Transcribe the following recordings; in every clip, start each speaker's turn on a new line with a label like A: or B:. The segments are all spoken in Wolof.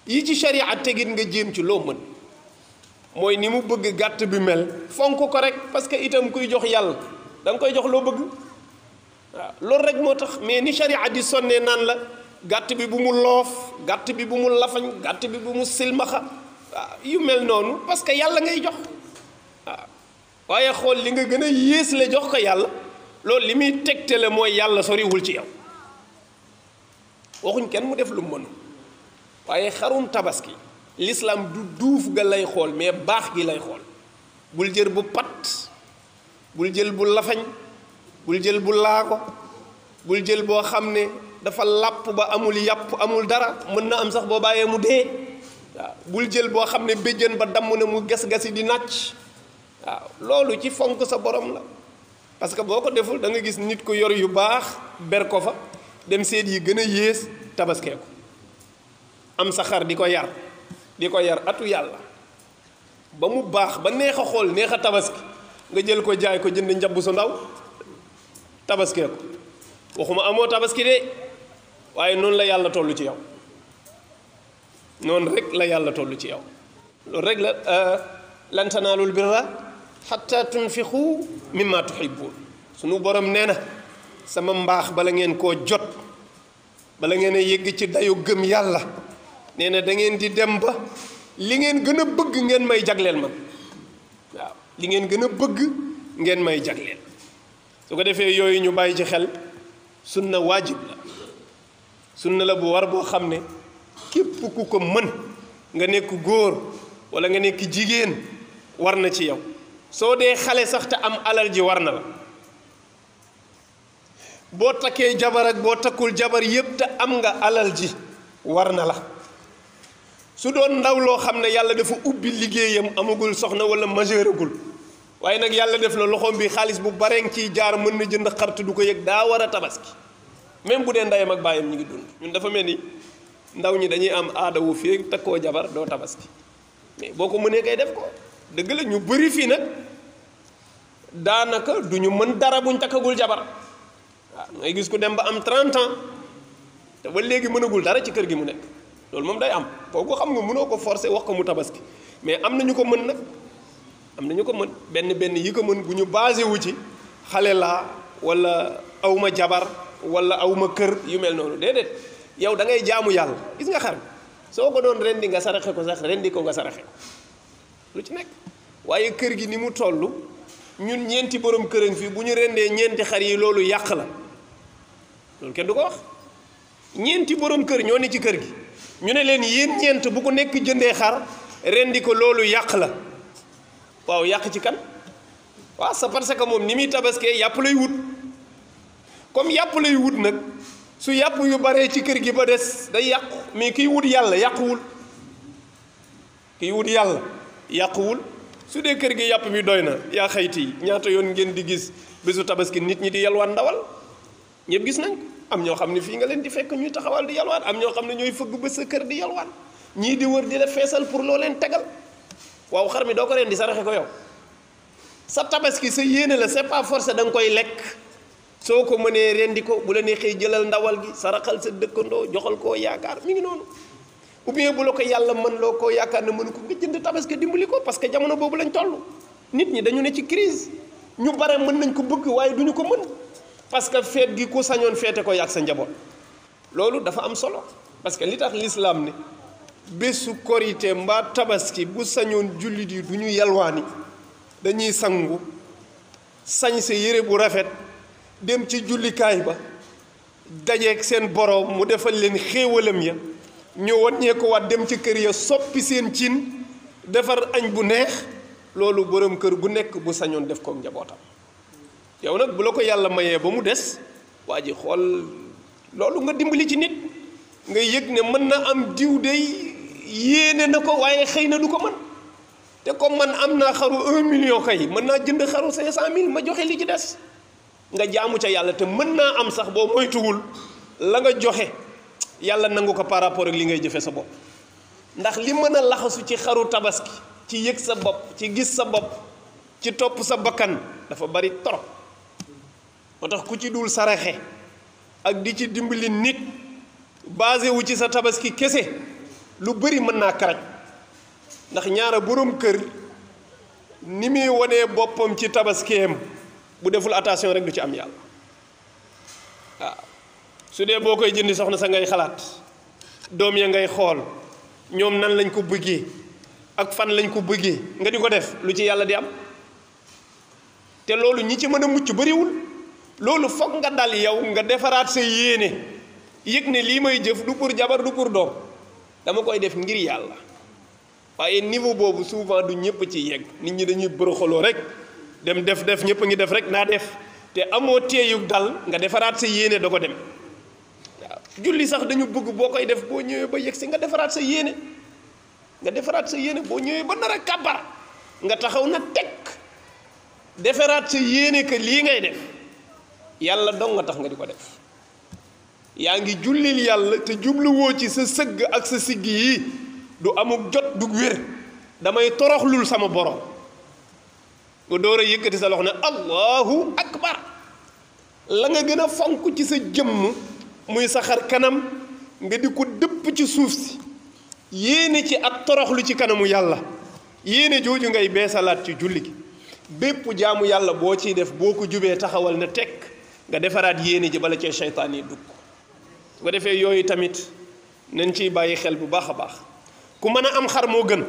A: yi ci sharia tegit nga jéem ci loo mën mooy ni mu bëgg gàtt bi mel fonk ko rek parce que itam kuy jox yàlla da nga koy jox loo bëgg waaw loolu rek moo tax mais ni sharia di sonnee naan la gàtt bi bu mu loof gàtt bi bu mu lafañ gàtt bi bu mu silmaxa waaw yu mel noonu parce que yàlla ngay jox waaw waaye xool li nga gën a yées la jox ko yàlla loolu li muy tegtale mooy yàlla soriwul ci yow waxuñ kenn mu def lu mu mënu waaye xarum tabaski l'islam du duuf ga lay xool mais baax gi lay xool bul jël bu pat bul jël bu lafañ bul jël bu laago bul jël boo xam ne dafa làpp ba amul yàpp amul dara mën na am sax boo bàyyee mu dee waaw bul jël boo xam ne béjjën ba damm na mu gas-gasi di nàcc waaw loolu ci fonk sa borom la parce que boo ko deful da nga gis nit ko yor yu baax ber ko fa dem seet yi gën a yées tabaskee ko am sa xar di ko yar atu yàlla ba mu baax ba neex a xool neex a tabaski nga jël ko jaay ko jënd njabb su ndaw tabaskee ko waxuma amoo tabaski de waaye noonu la yàlla toll ci yow noonu rek la yàlla toll ci yow loolu rek la lan tanaalul birra xatta tunfiqu mimma tuhibbun sunu borom nee na sama mbaax bala ngeen koo jot bala ngeen a yëgg ci dayu gëm yàlla nee na da ngeen di dem ba li ngeen gën a bëgg ngeen may jagleel man waaw li ngeen gën a bëgg ngeen may jagleel su ko defee yooyu ñu bàyyi ci xel sunna waajib la sunna la bu war boo xam ne képp ku ko mën nga nekk góor wala nga nekk jigéen war na ci yow soo dee xale sax te am alal ji war na la boo takkee jabar ak boo takkul jabar yépp te am nga alal ji war na la su doon ndaw loo xam ne yàlla dafa ubbi liggéeyam amagul soxna wala majeuragul waaye nag yàlla def na loxoom bi xaalis bu bareen ciy jaar mën na jënd xart du ko yëg daa war a tabaski même bu dee ndeyam ak baayam ñu ngi dund ñun dafa mel ni ndaw ñi dañuy am aada wu fii takkoo jabar doo tabaski mais boo ko mënee kay def ko dëgg la ñu bëri fii nag daanaka du ñu mën dara buñ takkagul jabar waaw ngay gis ku dem ba am 30 ans te ba léegi mënagul dara ci kër gi mu nekk loolu moom day am kooku xam nga mënoo ko forcer wax ko mu tabaski mais am na ñu ko mën nag am na ñu ko mën benn yi ko mën bu ñu basé wu ci xale laa wala awma jabar wala awma kër yu mel noonu déedéet yow da ngay jaamu yàlla gis nga xar soo ko doon rendi nga saraxe ko sax rendi ko nga saraxe ko lu ci nekk waaye kër gi ni mu toll ñun ñeenti borom këram fii bu ñu rendee ñeenti xar yi loolu yàq la loolu kenn du ko wax ñeenti borom kër ñoo ne ci kër gi ñu ne leen yéen ñeent bu ko nekk jëndee xar rendi ko loolu yàq la waaw yàq ci kan waaw c'est parce que moom ni muy tabaskee yàpp lay wut comme yàpp lay wut nag su yàpp yu baree ci kër gi ba des day yàqu mais kiy wut yàlla yàquwul kiy wut yàlla yàquwul su dee kër gi yàpp bi doy na yaa xayti ñaata yoon ngeen di gis bésu tabaski nit ñi di yalwaan ndawal ñëpp gis nañ ko am ñoo xam ne fii nga leen di fekk ñuy taxawal di yalwaan am ñoo xam ne ñooy fëgg ba sa kër di yalwaan ñii di wër di la feesal pour loo leen tegal waaw xar mi doo ko ren di saraxe ko yow sa tabaski sa yéene la c'est pas forcé da nga koy lekk soo ko mënee rendi ko bu la neexee jëlal ndawal gi saraxal sa dëkkandoo joxal koo yaakaar mi ngi noonu ou bien bu la ko yàlla mën loo koo yaakaar ne mënu ko nga jënd tabaski dimbali ko parce que jamono boobu lañ toll nit ñi dañu ne ci crise ñu bare mën nañ ko bëgg waaye duñu ko mën parce que feet gi ku sañoon feete ko yàgg sa njaboot loolu dafa am solo parce que li tax l'islam ne bésu korité mbaa tabaski bu sañoon jullit yi du ñu yalwaani dañuy sangu sañ sa yére bu rafet dem ci jullikaay ba dajeeg seen boroom mu defal leen xéewalam ya ñu wàññee ko waat dem ci kër ya soppi seen cin defar añ bu neex loolu borom kër gu nekk bu sañoon def kook njabootam yow nag bu la ko yàlla mayee ba mu des waa ji xool loolu nga dimbali ci nit nga yëg ne mën na am diw dey yéene na ko waaye xëy na du ko mën te comme man am naa xaru 1 million kay mën naa jënd xaru 500 000 ma joxe li ci des nga jaamu ca yàlla te mën naa am sax boo moytuwul la nga joxe yàlla nangu ko par rapport ak li ngay jëfe sa bopp ndax li mën a laxasu ci xaru tabaski ci yëg sa bopp ci gis sa bopp ci topp sa bakkan dafa bari torop moo tax ku ci dul saraxe ak di ci dimbali nit basé wu ci sa tabaski kese lu bëri mën naa karaj ndax ñaara borom kër ni muy wanee boppam ci tabaskeem bu deful attention rek du ci am yàlla waaw su dee boo koy jëndi soxna sa ngay xalaat doom ya ngay xool ñoom nan lañ ko bëggee ak fan lañ ko bëggee nga di ko def lu ci yàlla di am te loolu ñi ci mën a mucc bëriwul loolu foog nga dal yow nga defaraat sa yéene yëg ne lii may jëf du pour jabar du pour doom dama koy def ngir yàlla waaye niveau boobu souvent du ñëpp ci yegg nit ñi dañuy bërëxaloo rek dem def ñëpp a ngi def rek naa def te amoo teeyug dal nga defaraat sa yéene da ko dem waaw julli sax dañu bëgg boo koy def boo ñëwee ba yegg si nga defaraat sa yéene boo ñëwee ba nar a kàbbar nga taxaw na teg defaraat sa yéene que lii ngay def yàlla dong nga tax nga di ko def yaa ngi jullil yàlla te jubluwoo ci sa sëgg ak sa sigg yi du amuk jot du wér damay toroxlul sama borom nga door a yëkkati sa loxo ne allahu akbar la nga gën a fonk ci sa jëmm muy sa xar kanam nga di ko dëpp ci suuf si yéene ci ak toroxlu ci kanamu yàlla yéene jooju ngay beesalaat ci julli gi bépp jaamu yàlla boo ciy def boo ko jubee taxawal na tekk nga defaraat yéene ji bala cee seytaan yi dugg su ko defee yooyu tamit nañ ciy bàyyi xel bu baax a baax ku mën a am xar moo gën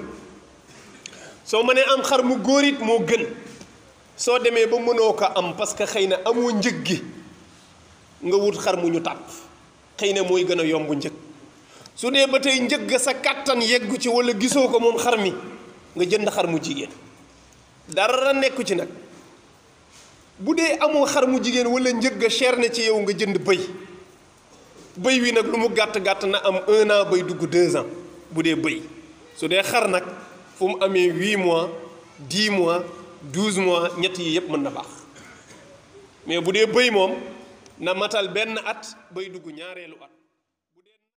A: soo mënee am xar mu góor it moo gën soo demee ba mënoo ko am parce que xëy na amoo njëg gi nga wut xar mu ñu tàpp xëy na mooy gën a yomb njëg su dee ba tey njëg sa kàttan yeggu ci wala gisoo ko moom xar mi nga jënd xar mu jigéen dara nekku ci nag bu dee amoo xar mu jigéen wala njëg ga cher na ci yow nga jënd bëy wi nag lu mu gàtt-gàtt na am 1 an bay dugg 2 ans bu dee bëy su dee xar nag fu mu amee 8 mois 10 mois 12 mois ñett yi yépp mën na baax mais bu dee bëy moom na matal benn at bay dugg ñaareelu at